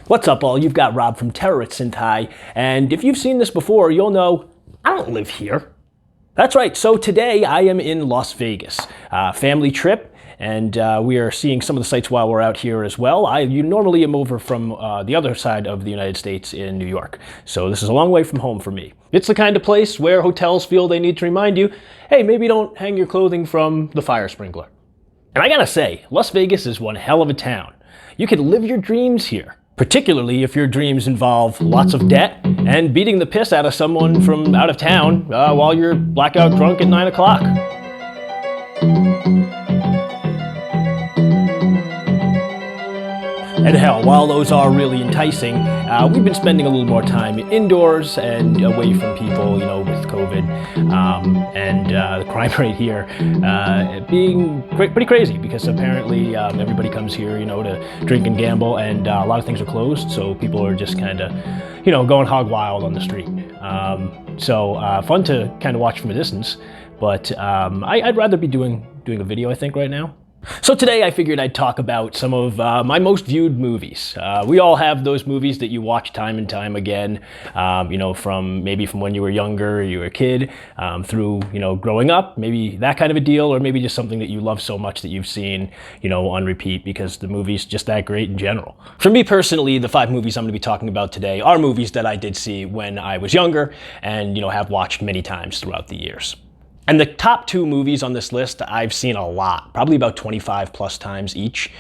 What's up, all? You've got Rob from Terror at Sintai, and if you've seen this before, you'll know I don't live here. That's right, so today I am in Las Vegas. Family trip, and we are seeing some of the sights while we're out here as well. You normally am over from the other side of the United States in New York, so this is a long way from home for me. It's the kind of place where hotels feel they need to remind you, hey, maybe don't hang your clothing from the fire sprinkler. And I gotta say, Las Vegas is one hell of a town. You can live your dreams here. Particularly if your dreams involve lots of debt and beating the piss out of someone from out of town while you're blackout drunk at 9 o'clock. And hell, while those are really enticing, we've been spending a little more time indoors and away from people, with COVID, and the crime rate here being pretty crazy because apparently everybody comes here, to drink and gamble, and a lot of things are closed, so people are just kind of, going hog wild on the street. So fun to kind of watch from a distance, but I'd rather be doing a video, I think, right now. So today I figured I'd talk about some of my most viewed movies. We all have those movies that you watch time and time again, from when you were younger, you were a kid, through, growing up, maybe that kind of a deal, or maybe just something that you love so much that you've seen, on repeat because the movie's just that great in general. For me personally, the 5 movies I'm going to be talking about today are movies that I did see when I was younger and, have watched many times throughout the years. And the top 2 movies on this list I've seen a lot, probably about 25 plus times each,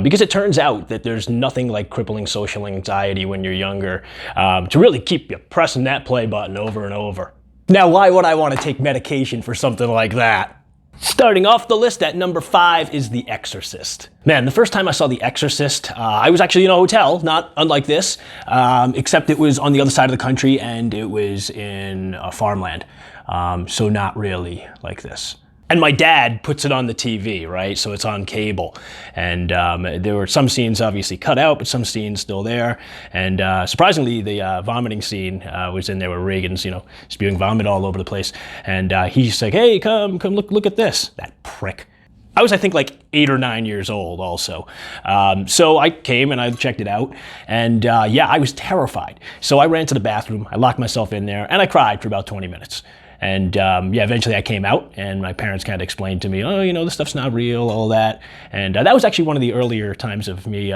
because it turns out that there's nothing like crippling social anxiety when you're younger to really keep you pressing that play button over and over. Now, why would I want to take medication for something like that? Starting off the list at number 5 is The Exorcist. Man, the first time I saw The Exorcist, I was actually in a hotel, not unlike this, except it was on the other side of the country and it was in a farmland. So not really like this. And my dad puts it on the TV, right? So it's on cable. And there were some scenes obviously cut out, but some scenes still there. And surprisingly, the vomiting scene was in there where Reagan's, spewing vomit all over the place. And he's like, hey, come look at this. That prick. I was, I think, like 8 or 9 years old also. So I came and I checked it out. And I was terrified. So I ran to the bathroom, I locked myself in there, and I cried for about 20 minutes. And eventually I came out and my parents kind of explained to me, oh, this stuff's not real, all that. And that was actually one of the earlier times of me,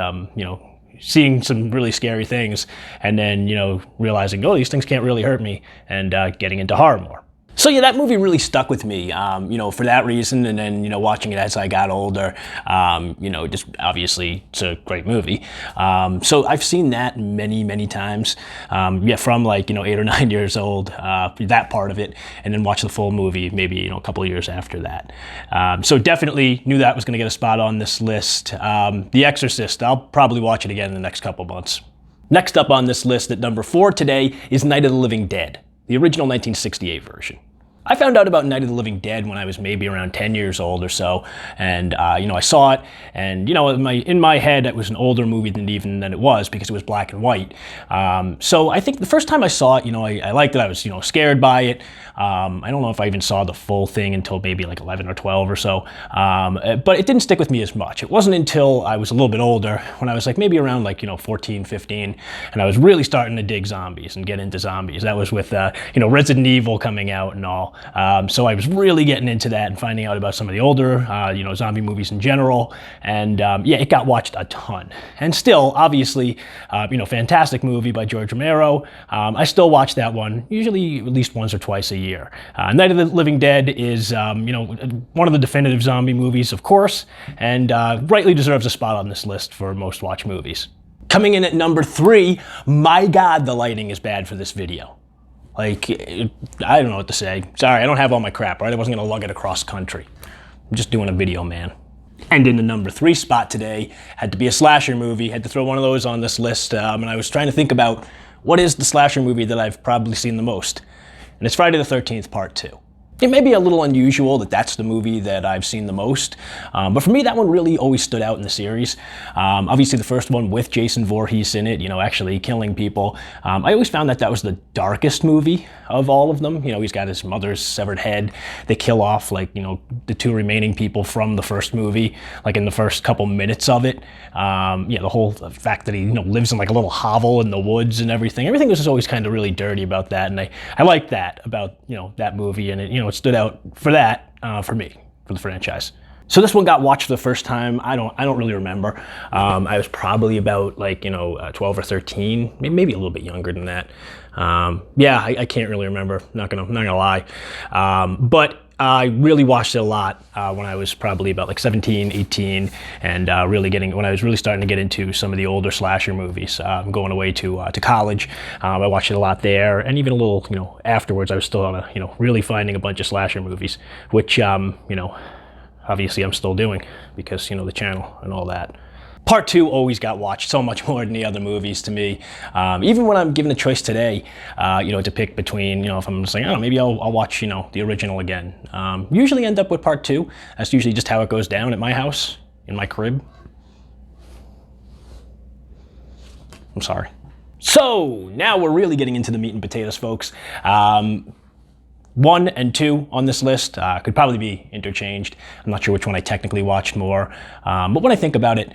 seeing some really scary things and then, realizing, oh, these things can't really hurt me, and getting into horror more. So yeah, that movie really stuck with me, for that reason, and then, watching it as I got older, just obviously it's a great movie. So I've seen that many, many times, from like, 8 or 9 years old, that part of it, and then watch the full movie maybe, a couple of years after that. So definitely knew that was going to get a spot on this list. The Exorcist, I'll probably watch it again in the next couple months. Next up on this list at number 4 today is Night of the Living Dead, the original 1968 version. I found out about Night of the Living Dead when I was maybe around 10 years old or so, and I saw it, and in my head it was an older movie than it was because it was black and white. So I think the first time I saw it, I liked it. I was scared by it. I don't know if I even saw the full thing until maybe like 11 or 12 or so, but it didn't stick with me as much. It wasn't until I was a little bit older, when I was like maybe around 14, 15, and I was really starting to dig zombies and get into zombies. That was with Resident Evil coming out and all. So I was really getting into that and finding out about some of the older, zombie movies in general. And it got watched a ton. And still, obviously, fantastic movie by George Romero. I still watch that one, usually at least once or twice a year. Night of the Living Dead is, one of the definitive zombie movies, of course, and rightly deserves a spot on this list for most watched movies. Coming in at number 3, my God, the lighting is bad for this video. I don't know what to say. Sorry, I don't have all my crap, right? I wasn't gonna lug it across country. I'm just doing a video, man. And in the number 3 spot today, had to be a slasher movie. Had to throw one of those on this list, and I was trying to think about what is the slasher movie that I've probably seen the most. And it's Friday the 13th Part 2. It may be a little unusual that that's the movie that I've seen the most, but for me that one really always stood out in the series. Obviously the first one with Jason Voorhees in it, actually killing people. I always found that was the darkest movie of all of them. He's got his mother's severed head. They kill off the two remaining people from the first movie, like in the first couple minutes of it. The whole fact that he lives in like a little hovel in the woods and everything. Everything was just always kind of really dirty about that, and I liked that about that movie, and it stood out for that for me, for the franchise. So this one got watched for the first time. I don't really remember. I was probably about 12 or 13, maybe a little bit younger than that. I can't really remember. Not gonna lie. But I really watched it a lot when I was probably about 17, 18, and when I was really starting to get into some of the older slasher movies. Going away to college, I watched it a lot there, and even a little, afterwards. I was still on really finding a bunch of slasher movies, which obviously I'm still doing because the channel and all that. Part 2 always got watched so much more than the other movies to me. Even when I'm given a choice today, to pick between, if I'm just like, maybe I'll watch, the original again. Usually end up with Part 2. That's usually just how it goes down at my house, in my crib. I'm sorry. So now we're really getting into the meat and potatoes, folks. 1 and 2 on this list could probably be interchanged. I'm not sure which one I technically watched more, but when I think about it,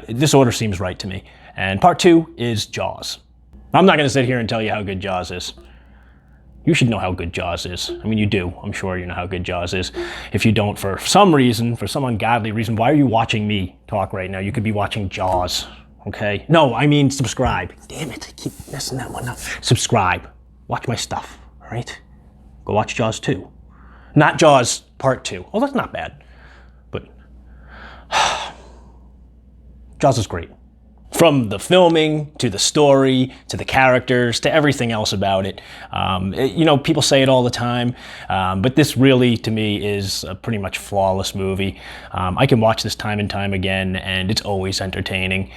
this order seems right to me. And part 2 is Jaws. I'm not going to sit here and tell you how good Jaws is. You should know how good Jaws is. I mean, you do. I'm sure you know how good Jaws is. If you don't, for some reason, for some ungodly reason, why are you watching me talk right now? You could be watching Jaws, okay? No, I mean subscribe. Damn it, I keep messing that one up. Subscribe. Watch my stuff, all right? Go watch Jaws 2. Not Jaws Part 2. Oh, that's not bad. But Jaws is great. From the filming, to the story, to the characters, to everything else about it. People say it all the time, but this really, to me, is a pretty much flawless movie. I can watch this time and time again, and it's always entertaining.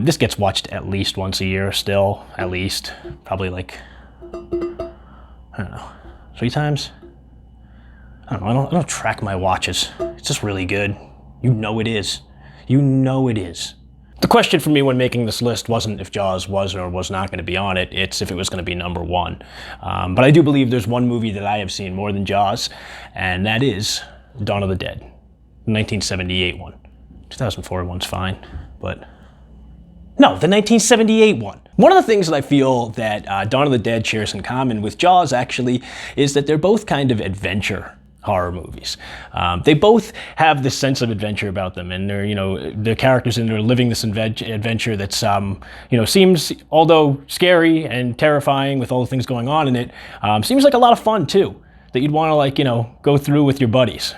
This gets watched at least once a year still, at least. Probably I don't know. 3 times? I don't track my watches. It's just really good. You know it is. You know it is. The question for me when making this list wasn't if Jaws was or was not going to be on it, it's if it was going to be number 1. But I do believe there's one movie that I have seen more than Jaws, and that is Dawn of the Dead. The 1978 one. 2004 one's fine, but... No, the 1978 one. One of the things that I feel that Dawn of the Dead shares in common with Jaws, actually, is that they're both kind of adventure horror movies. They both have this sense of adventure about them, and they're, the characters in there are living this adventure that's, seems, although scary and terrifying with all the things going on in it, seems like a lot of fun too, that you'd want to go through with your buddies.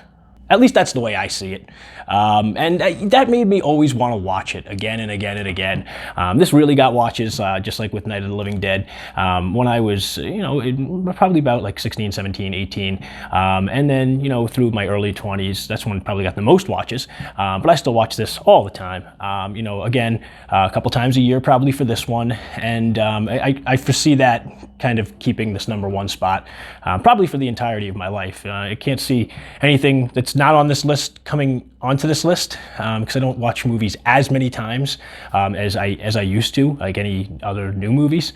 At least that's the way I see it. And that made me always want to watch it again and again and again. This really got watches, just like with Night of the Living Dead, when I was, probably about 16, 17, 18. And then, through my early 20s, that's when it probably got the most watches. But I still watch this all the time. Again, a couple times a year probably for this one. And I foresee that kind of keeping this number 1 spot, probably for the entirety of my life. I can't see anything that's not on this list coming onto this list, because I don't watch movies as many times as I used to, like any other new movies.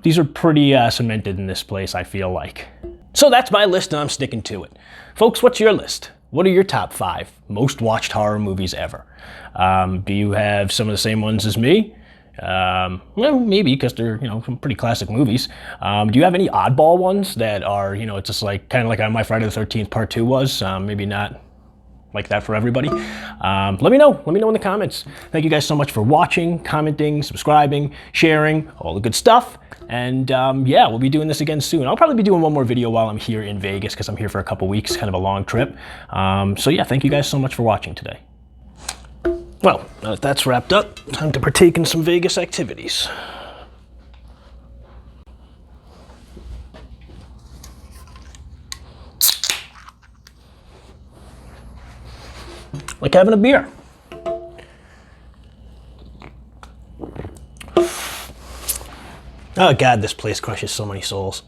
These are pretty cemented in this place, I feel like. So that's my list, and I'm sticking to it. Folks, what's your list? What are your top 5 most watched horror movies ever? Do you have some of the same ones as me? Well, maybe, because they're, some pretty classic movies. Do you have any oddball ones that are, it's just kind of like on my Friday the 13th Part 2 was? Maybe not like that for everybody. Let me know in the comments. Thank you guys so much for watching, commenting, subscribing, sharing, all the good stuff. And yeah, we'll be doing this again soon. I'll probably be doing one more video while I'm here in Vegas, because I'm here for a couple weeks, kind of a long trip. So yeah, thank you guys so much for watching today. Well, now that that's wrapped up, time to partake in some Vegas activities. Like having a beer. Oh God, this place crushes so many souls.